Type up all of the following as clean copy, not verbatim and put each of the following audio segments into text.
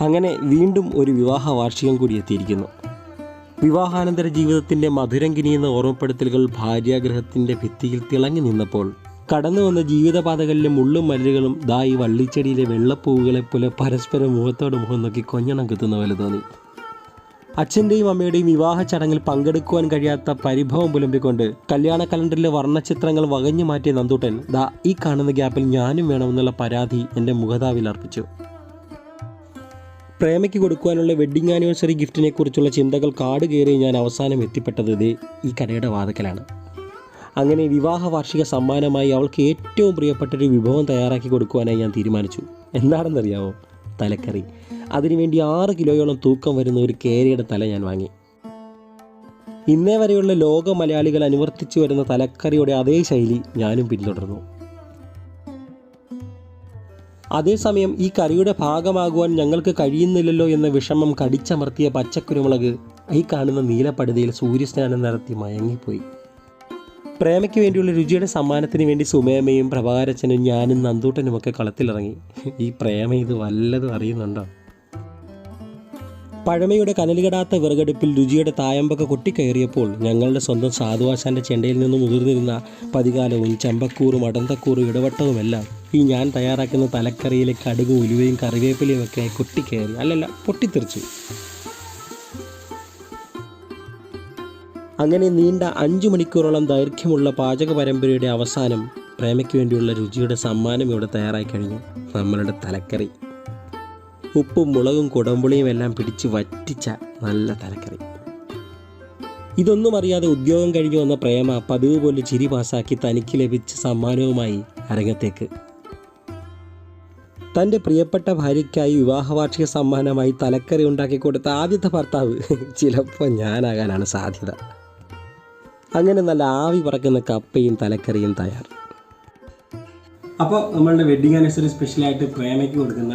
അങ്ങനെ വീണ്ടും ഒരു വിവാഹ വാർഷികം കൂടി എത്തിയിരിക്കുന്നു. വിവാഹാനന്തര ജീവിതത്തിൻ്റെ മധുരം കിനിയുന്ന ഓർമ്മപ്പെടുത്തലുകൾ ഭാര്യാഗ്രഹത്തിൻ്റെ ഭിത്തിയിൽ തിളങ്ങി നിന്നപ്പോൾ കടന്നു വന്ന ജീവിതപാതകളിലെ മുള്ളും മല്ലുകളും ഈ വള്ളിച്ചെടിയിലെ വെള്ളപ്പൂവുകളെ പോലെ പരസ്പരം മുഖത്തോട് മുഖം നോക്കി കൊഞ്ഞണം കുത്തുന്ന പോലെ തോന്നി. അച്ഛൻ്റെയും അമ്മയുടെയും വിവാഹ ചടങ്ങിൽ പങ്കെടുക്കുവാൻ കഴിയാത്ത പരിഭവം പുലമ്പിക്കൊണ്ട് കല്യാണ കലണ്ടറിലെ വർണ്ണചിത്രങ്ങൾ വകഞ്ഞു മാറ്റിയ നന്ദൂട്ടൻ ഈ കാണുന്ന ഗ്യാപ്പിൽ ഞാനും വേണമെന്നുള്ള പരാതി എൻ്റെ മുഖതാവിൽ അർപ്പിച്ചു. പ്രേമയ്ക്ക് കൊടുക്കുവാനുള്ള വെഡ്ഡിംഗ് ആനിവേഴ്സറി ഗിഫ്റ്റിനെ കുറിച്ചുള്ള ചിന്തകൾ കാട് കയറി ഞാൻ അവസാനം എത്തിപ്പെട്ടത് ഈ കടയുടെ വാതിക്കലാണ്. അങ്ങനെ വിവാഹ വാർഷിക സമ്മാനമായി അവൾക്ക് ഏറ്റവും പ്രിയപ്പെട്ടൊരു വിഭവം തയ്യാറാക്കി കൊടുക്കുവാനായി ഞാൻ തീരുമാനിച്ചു. എന്താണെന്നറിയാമോ? തലക്കറി. അതിനുവേണ്ടി 6 കിലോയോളം തൂക്കം വരുന്ന ഒരു കേരയുടെ തല ഞാൻ വാങ്ങി. ഇന്നേ വരെയുള്ള ലോക മലയാളികൾ അനുവർത്തിച്ചു വരുന്ന തലക്കറിയുടെ അതേ ശൈലി ഞാനും പിന്തുടർന്നു. അതേസമയം ഈ കറിയുടെ ഭാഗമാകുവാൻ ഞങ്ങൾക്ക് കഴിയുന്നില്ലല്ലോ എന്ന വിഷമം കടിച്ചമർത്തിയ പച്ചക്കുരുമുളക് ഈ കാണുന്ന നീലപ്പടുതിയിൽ സൂര്യസ്നാനം നടത്തി മയങ്ങിപ്പോയി. പ്രേമയ്ക്ക് വേണ്ടിയുള്ള രുചിയുടെ സമ്മാനത്തിന് വേണ്ടി സുമേമയും പ്രഭാകരച്ചനും ഞാനും നന്ദൂട്ടനുമൊക്കെ കളത്തിലിറങ്ങി. ഈ പ്രേമ ഇത് വല്ലതും അറിയുന്നുണ്ടോ? പഴമയുടെ കനലുകടാത്ത വിറകടുപ്പിൽ രുചിയുടെ തായമ്പൊക്കെ കൊട്ടിക്കയറിയപ്പോൾ ഞങ്ങളുടെ സ്വന്തം സാധുവാശാൻ്റെ ചെണ്ടയിൽ നിന്നും മുതിർന്നിരുന്ന പതികാലവും ചമ്പക്കൂറും അടന്തക്കൂറും ഇടവട്ടവുമെല്ലാം ഈ ഞാൻ തയ്യാറാക്കുന്ന തലക്കറിയിലെ കടുകും ഉലുവയും കറിവേപ്പിലയും ഒക്കെ കൊട്ടിക്കയറി പൊട്ടിത്തെറിച്ചു. അങ്ങനെ നീണ്ട 5 മണിക്കൂറോളം ദൈർഘ്യമുള്ള പാചക പരമ്പരയുടെ അവസാനം പ്രേമയ്ക്ക് വേണ്ടിയുള്ള രുചിയുടെ സമ്മാനം ഇവിടെ തയ്യാറായി കഴിഞ്ഞു. നമ്മളുടെ തലക്കറി. ഉപ്പും മുളകും കുടംപുളിയും എല്ലാം പിടിച്ച് വറ്റിച്ച നല്ല തലക്കറി. ഇതൊന്നും അറിയാതെ ഉദ്യോഗം കഴിഞ്ഞു വന്ന പ്രേമ പതിവ് പോലെ ചിരി പാസാക്കി തനിക്ക് ലഭിച്ച സമ്മാനവുമായി അരങ്ങത്തേക്ക്. തൻ്റെ പ്രിയപ്പെട്ട ഭാര്യയ്ക്കായി വിവാഹവാർഷിക സമ്മാനമായി തലക്കറി ഉണ്ടാക്കി കൊടുത്ത ആദ്യത്തെ ഭർത്താവ് ചിലപ്പോൾ ഞാനാകാനാണ് സാധ്യത. അങ്ങനെ നല്ല ആവി പറക്കുന്ന കപ്പയും തലക്കറിയും തയ്യാർ. അപ്പോൾ നമ്മളുടെ വെഡ്ഡിങ് ആനിവേഴ്സറി സ്പെഷ്യലായിട്ട് പ്രേമയ്ക്ക് കൊടുക്കുന്ന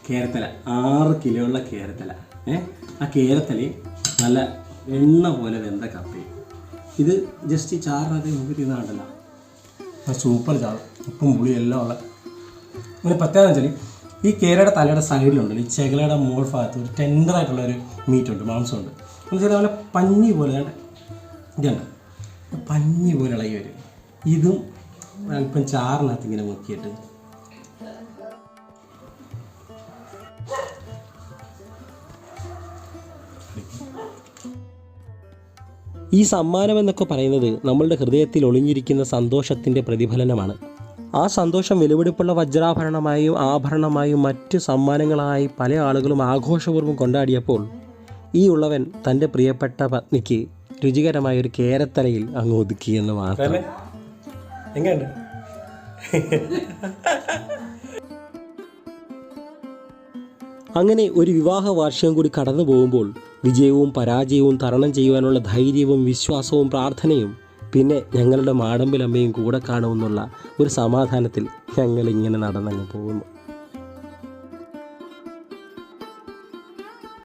കേരത്തല, 6 കിലോയുള്ള കേരത്തല. ആ കേരത്തലയും നല്ല എണ്ണ പോലെ വെന്ത കപ്പയും. ഇത് ജസ്റ്റ് ഈ ചാറിനകത്ത് നമുക്ക് തിന്നാണ്ടല്ലോ, സൂപ്പർ ചാറ്, ഉപ്പും പുളിയും എല്ലാം ഉള്ള. അങ്ങനെ പ്രത്യേകം വെച്ചാൽ ഈ കേരയുടെ തലയുടെ സൈഡിലുണ്ടല്ലോ, ഈ ചെകളയുടെ മോൾ ഭാഗത്ത് ഒരു ടെൻഡറായിട്ടുള്ളൊരു മീറ്റുണ്ട്, മാംസമുണ്ട്. എന്നുവെച്ചാൽ നല്ല പഞ്ഞി പോലെ ഇതുണ്ട്, പഞ്ഞി പോലെ ഇളകി വരും. ഇതും അല്പം ചാറിനകത്ത് ഇങ്ങനെ മുക്കിയിട്ട് ഈ സമ്മാനം എന്നൊക്കെ പറയുന്നത് നമ്മളുടെ ഹൃദയത്തിൽ ഒളിഞ്ഞിരിക്കുന്ന സന്തോഷത്തിൻ്റെ പ്രതിഫലനമാണ്. ആ സന്തോഷം വിലപിടിപ്പുള്ള വജ്രാഭരണമായും ആഭരണമായും മറ്റ് സമ്മാനങ്ങളായി പല ആളുകളും ആഘോഷപൂർവ്വം കൊണ്ടാടിയപ്പോൾ ഈ ഉള്ളവൻ തൻ്റെ പ്രിയപ്പെട്ട പത്നിക്ക് രുചികരമായൊരു കേരത്തലയിൽ അങ്ങ് ഒതുക്കിയെന്ന് മാത്രം. എങ്ങനെയുണ്ട്? അങ്ങനെ ഒരു വിവാഹ വാർഷികം കൂടി കടന്നു പോകുമ്പോൾ വിജയവും പരാജയവും തരണം ചെയ്യുവാനുള്ള ധൈര്യവും വിശ്വാസവും പ്രാർത്ഥനയും പിന്നെ ഞങ്ങളുടെ മാടമ്പിലമ്മയും കൂടെ കാണുമെന്നുള്ള ഒരു സമാധാനത്തിൽ ഞങ്ങളിങ്ങനെ നടന്നങ്ങ് പോകുന്നു.